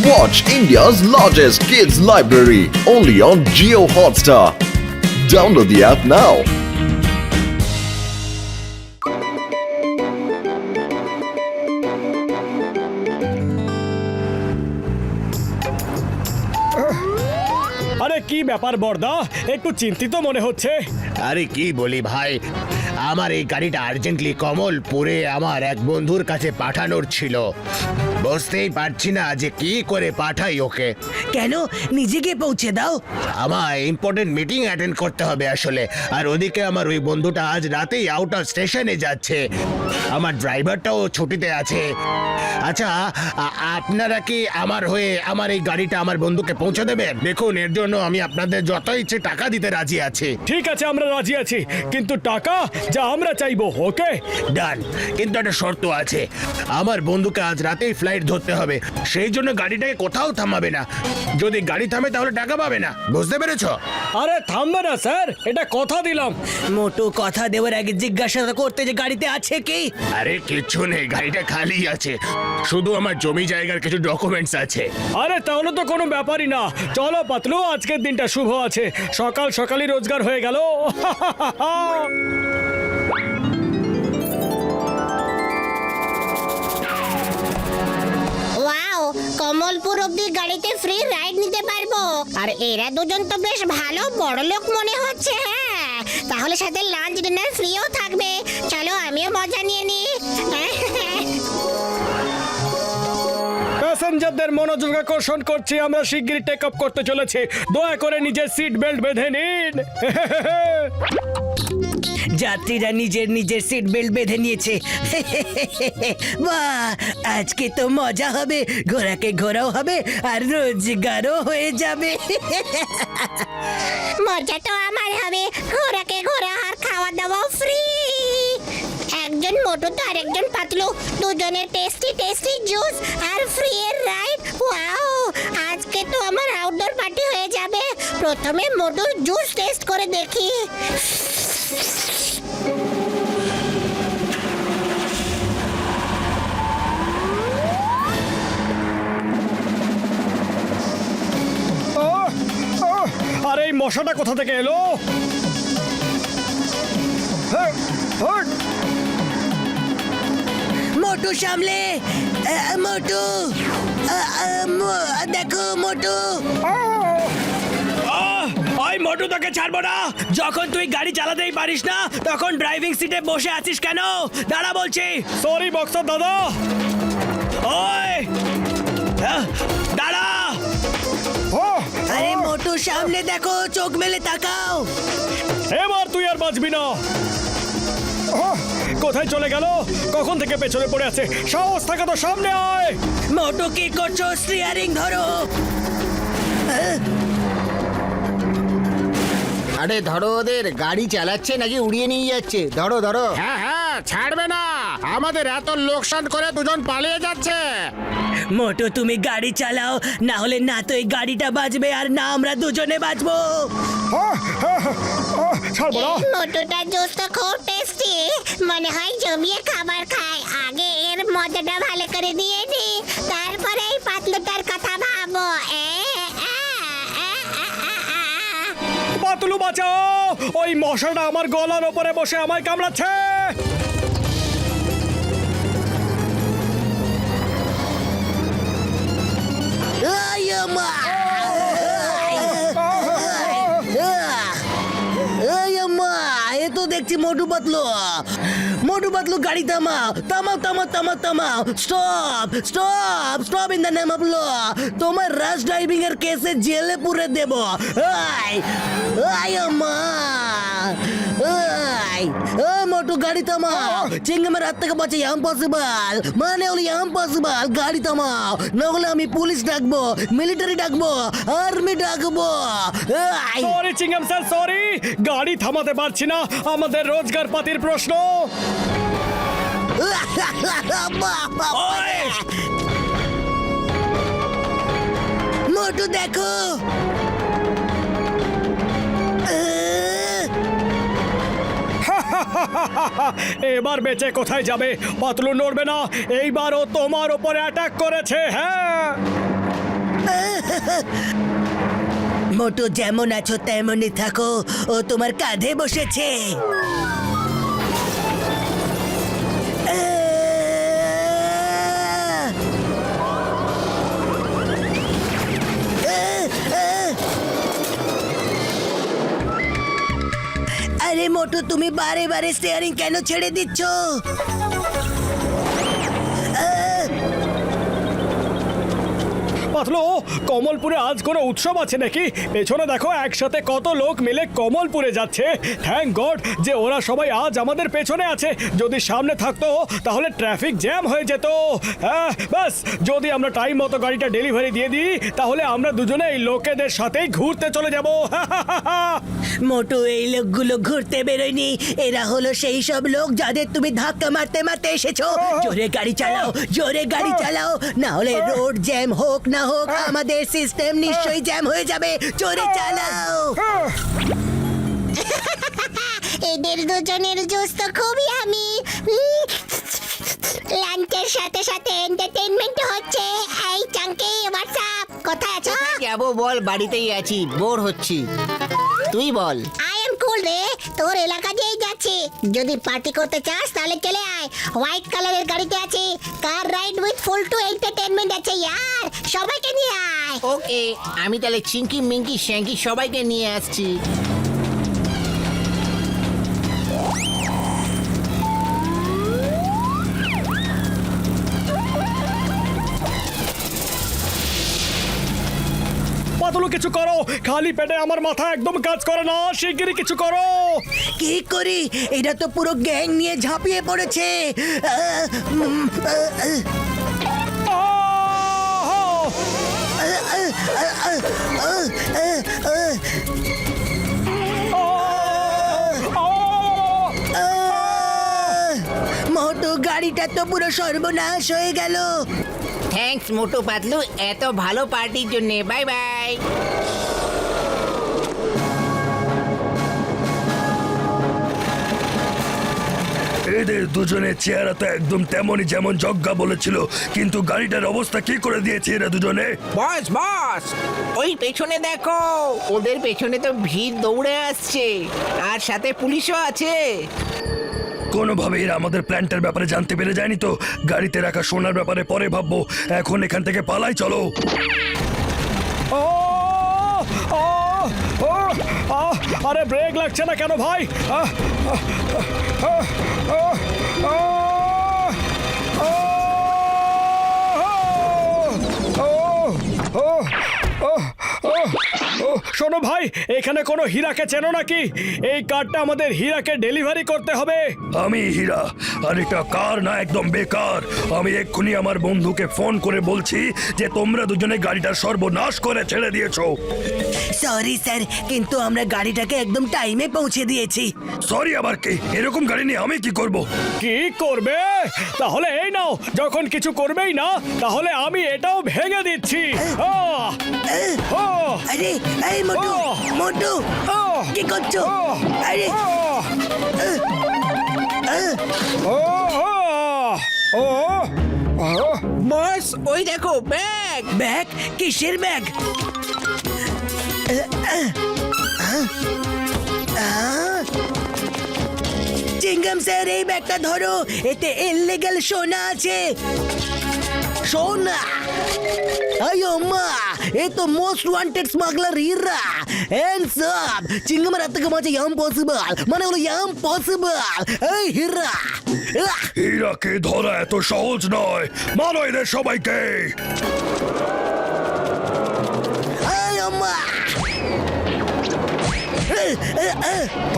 Watch India's largest kids library only on Jio Hotstar. Download the app now. আরে কি ব্যাপার বর্দা, একটু চিন্তিত মনে হচ্ছে। আরে কি বলি ভাই, আমার এই গাড়িটা আর্জেন্টলি কমলপুরে আমার এক বন্ধুর কাছে পাঠানোর ছিল। বুঝতেই পারছি না যে কি করে পাঠাই ওকে। কেন নিজে গিয়ে পৌঁছে দাও। আমার ইম্পর্টেন্ট মিটিং অ্যাটেন্ড করতে হবে আসলে, আর ওদিকে আমার ওই বন্ধুটা আজ রাতেই আউট অফ স্টেশনে যাচ্ছে, আমার ড্রাইভারটাও ছুটিতে আছে। আচ্ছা আপনারা কি আমার হয়ে আমার এই গাড়িটা আমার বন্ধুকে পৌঁছে দেবেন? দেখুন, এর জন্য আমি আপনাদের যত ইচ্ছে টাকা দিতে রাজি আছি। ঠিক আছে, আমরা রাজি আছি, কিন্তু টাকা যা আমরা চাইবো। ওকে ডান, কিন্তু একটা শর্ত আছে, আমার বন্ধুকে আজ রাতেই ফ্লাইট ধরতে হবে, সেই জন্য গাড়িটাকে কোথাও থামাবে না। যদি গাড়ি থামে তাহলে টাকা পাবে না, বুঝতে পেরেছো? আরে থামবে না স্যার, এটা কথা দিলাম। মোটু কথা দেওয়ার আগে জিজ্ঞাসা করতে যে গাড়িতে আছে কি। আরে কিচ্ছু নেই, গাড়িটা খালি আছে, শুধু আমার জমি জায়গার কিছু ডকুমেন্টস আছে। আরে তাহলে তো কোনো ব্যাপারই না। চলো পাতলু, আজকের দিনটা শুভ আছে, সকাল সকালই রোজগার হয়ে গেল। ওয়াও, কমলপুর অব্দি গাড়িতে ফ্রি রাইড নিতে পারবো। আর এরা দুজন তো বেশ ভালো বড়লোক মনে হচ্ছে। হ্যাঁ, তাহলে সাথে লাঞ্চ ডিনার ফ্রিও থাকবে। চলো আমিও মজা নিয়ে নিই। প্যাসেঞ্জারদের মনোযোগ আকর্ষণ করছি, আমরা শিগগিরই টেক আপ করতে চলেছি, দয়া করে নিজের সিট বেল্ট বেঁধে নিন। যাত্রীরা নিজের নিজের সিট বেল্ট বেঁধে নিয়েছে। বাহ, আজকে তো মজা হবে, ঘোড়াকে ঘোরাও হবে আর রোজগারও হয়ে যাবে। মজা তো আমার হবে, ঘোরাকে ঘোরা আর খাওয়া দাওয়া ফ্রি। একজন মোটু তো আরেকজন পাতলু, দুজনের টেস্টি টেস্টি জুস আর ফ্রি এর রাইড। ওয়াও, আজকে তো আমার আউটডোর পার্টি হয়ে যাবে। প্রথমে মোটুর জুস টেস্ট করে দেখি। আর এই মশাটা কোথা থেকে এলো? মোটু সামলে, মোটু, দেখো মোটু। ওই মোটু, তোকে ছাড়বো না। যখন তুই গাড়ি চালাতেই পারিস না তখন ড্রাইভিং সিটে বসে আছিস কেন? দাঁড়া বলছি। সরি বক্সার দাদা। ওই দাঁড়া। আরে মোটু সামনে দেখো, চোখ মেলে তাকাও। এবার তুই আর বাঁচবি না। কোথায় চলে গেল? কখন থেকে পেছনে পড়ে আছে? সাহস থাকে তো সামনে আয়। মোটু কি করছো? স্টিয়ারিং ধরো। আরে ধরো ওদের, গাড়ি চালাচ্ছে নাকি উড়িয়ে নিয়ে যাচ্ছে? ধরো ধরো। হ্যাঁ হ্যাঁ, ছাড়বে না, আমাদের এত লোকসান করে দুজন পালিয়ে যাচ্ছে। মোটু তুমি গাড়ি চালাও, না হলে না তো এই গাড়িটা বাজবে আর না আমরা দুজনে বাজবো। ছাড়বো না। মোটুটা জুস তো খুব টেস্টি, মনে হয় জমিয়ে খাবার খায়। আগে এর মজাটা ভালো করে দিয়ে নি, তারপরে এই পাতলুটার কথা ভাবো। পাতলু বাঁচাও, ওই মশাটা আমার গলার ওপরে বসে আমায় কামড়াচ্ছে। এ তো দেখছি মোটু পাতলু। মোটু পাতলু গাড়ি থামাও, থামাও থামাও থামাও থামাও। Stop stop stop in the name of law. তোমার রাশ ড্রাইভিং এর কেসে জেলে পুরে দেব। মোটু গাড়ি থামাও, চিংগামের হাত থেকে বাঁচা ইম্পসিবল, মানে হলো ইম্পসিবল। গাড়ি থামাও, না হলে আমি পুলিশ ডাকবো, মিলিটারি ডাকবো, আর্মি ডাকবো। Sorry Chingam sir, sorry. গাড়ি থামাতে পারছি না, আমাদের রোজগার পাতির প্রশ্ন। মোটু দেখো। এবার বেঁচে কোথায় যাবে? পাতলু নড়বে না, এইবারও তোমার উপরে অ্যাটাক করেছে। হ্যাঁ মোটু যেমন আছো তেমনই থাকো, ও তোমার কাঁধে বসেছে। আরে মোটু, তুমি বারে বারে স্টিয়ারিং কেন ছেড়ে দিচ্ছ? পাতলু, কমলপুরে আজ কোনো উৎসব আছে নাকি? পেছনে দেখো, একসাথে কত লোক মিলে কমলপুরে যাচ্ছে। থ্যাংক গড যে ওরা সবাই আজ আমাদের পেছনে আছে। যদি সামনে থাকতো তাহলে ট্রাফিক জ্যাম হয়ে যেত। হ্যাঁ, ব্যাস, যদি আমরা টাইম মতো গাড়িটা ডেলিভারি দিয়ে দিই তাহলে আমরা দুজনে এই লোকেদের সাথেই ঘুরতে চলে যাব। মোটু, এই লোকগুলো ঘুরতে বেরোয়নি, এরা হলো সেই সব লোক যাদের তুমি ধাক্কা মারতে মারতে এসেছো। জোরে গাড়ি চালাও, জোরে গাড়ি চালাও, না হলে রোড জ্যাম হোক না হোক আমাদের সিস্টেম নিশ্চয়ই জ্যাম হয়ে যাবে। জোরে চালাও। এদের দুজনের জুস তো খুবই আমি। লাঞ্চের সাথে সাথে এন্টারটেইনমেন্ট হচ্ছে। এই চাঙ্কি, হোয়াটসঅ্যাপ, কোথায় আছো? যাবো বল, বাড়িতেই আছি, বোর হচ্ছি। তুই বল। আই এম কুল রে, তোর এলাকা দিয়েই যাচ্ছি। যদি পার্টি করতে চাস তাহলে চলে আয়। হোয়াইট কালারের গাড়িতে আছি, car ride with full to entertainment আছে ইয়ার। সবাইকে নিয়ে আয়। ওকে, আমি তাহলে চিঙ্কি মিঙ্কি শ্যাঙ্কি সবাইকে নিয়ে আসছি। পাতলু, কিছু করো, খালি পেটে আমার মাথা একদম কাজ করে না। শিগগিরই কিছু করো। কি করি? এটা তো পুরো গ্যাং নিয়ে ঝাঁপিয়ে পড়েছে। মোটু, গাড়িটা তো পুরো সর্বনাশ হয়ে গেল। থ্যাঙ্কস মোটু পাতলু, এত ভালো পার্টির জন্য। Bye bye. এদের দুজনের চেহারা তো একদম তেমনই যেমন যজ্ঞা বলেছিল, কিন্তু গাড়িটার অবস্থা কি করে দিয়েছে এরা দুজনে। বস বস, ওই পেছনে দেখো, ওদের পেছনে তো ভিড় দৌড়ে আসছে, আর সাথে পুলিশও আছে। কোনোভাবে এরা আমাদের প্ল্যান্টের ব্যাপারে জানতে পেরে যায়নি তো? গাড়িতে রাখা সোনার ব্যাপারে পরে ভাববো, এখন এখান থেকে পালাই, চলো। ও, ও, ও, আহ, আরে ব্রেক লাগছে না কেন ভাই? আহ, আহ, আহ, আহ, আহ, শোনো ভাই, এখানে কোনো হীরাকে চেনো নাকি? এই কারটা আমাদের হীরাকে ডেলিভারি করতে হবে। আমি হীরা, আর এটা কার না একদম বেকার। আমি এক্ষুনি আমার বন্ধুকে ফোন করে বলছি যে তোমরা দুজনে গাড়িটা সর্বনাশ করে ছেড়ে দিয়েছো। সরি স্যার, কিন্তু আমরা গাড়িটাকে একদম টাইমে পৌঁছে দিয়েছি। সরি আবার কি? এরকম গাড়ি নিয়ে আমি কি করব? কি করবে? তাহলে এই নাও, যখন কিছু করবেই না তাহলে আমি এটাও ভেঙে দিচ্ছি। আহ! আহ! আরে, এই মোটু, ওহ! মোটু, আহ! কি করছো? আহ! আরে, আহ! আহ, ও, ও, ও, বস, ওই দেখো ব্যাগ। ব্যাগ? কিসের ব্যাগ? চিঙ্গাম স্যার, এই ব্যাগটা ধরো, এতে ইললিগ্যাল সোনা আছে। সোনা? আয়ো মা, এ তো most wanted smuggler Hira. Hands up! চিঙ্গামের হাত থেকে বাঁচা ইম্পসিবল, মানে হলো ইম্পসিবল। এই হীরা, হীরাকে ধরা এত সহজ নয়, মারো এদের সবাইকে। আয়ো মা।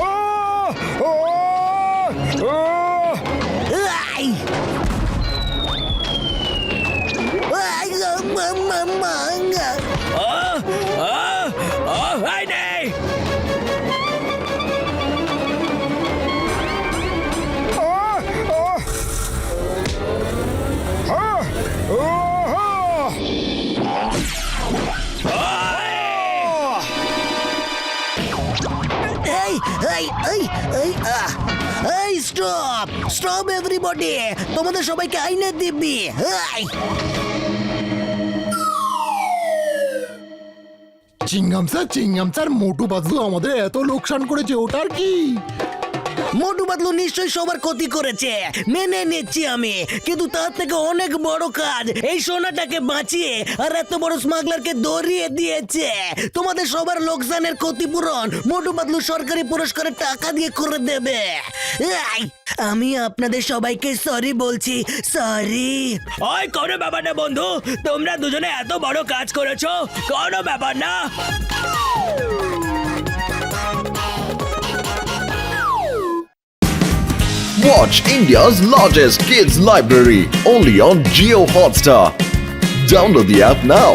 ও, ও, ও, আই! আই গো, মামা। এই নেই। এই, এই, এই, এই, এই, স্টপ! Stop everybody! তোমাদের সবাইকে আইনে দিবি। এই! চিংগাম স্যার মোটু পাতলু আমাদের এত লোকসান করেছে ওটার কি? মোটু পাতলু নিশ্চয়ই সবার ক্ষতি করেছে, মেনে নিচ্ছি আমি, কিন্তু তার থেকে অনেক বড় কাজ এই সোনাটাকে বাঁচিয়ে আর এত বড় স্মাগলারকে ধরিয়ে দিয়েছে। তোমাদের সবার লোকসানের ক্ষতিপূরণ মোটু পাতলু সরকারি পুরস্কারের টাকা দিয়ে করে দেবে। আই, আমি আপনাদের সবাইকে সরি বলছি, সরি। ওই কোনো ব্যাপার না বন্ধু, তোমরা দুজনে এত বড় কাজ করেছো, কোনো ব্যাপার না। Watch India's largest kids library only on Geo Hotstar. Download the app now.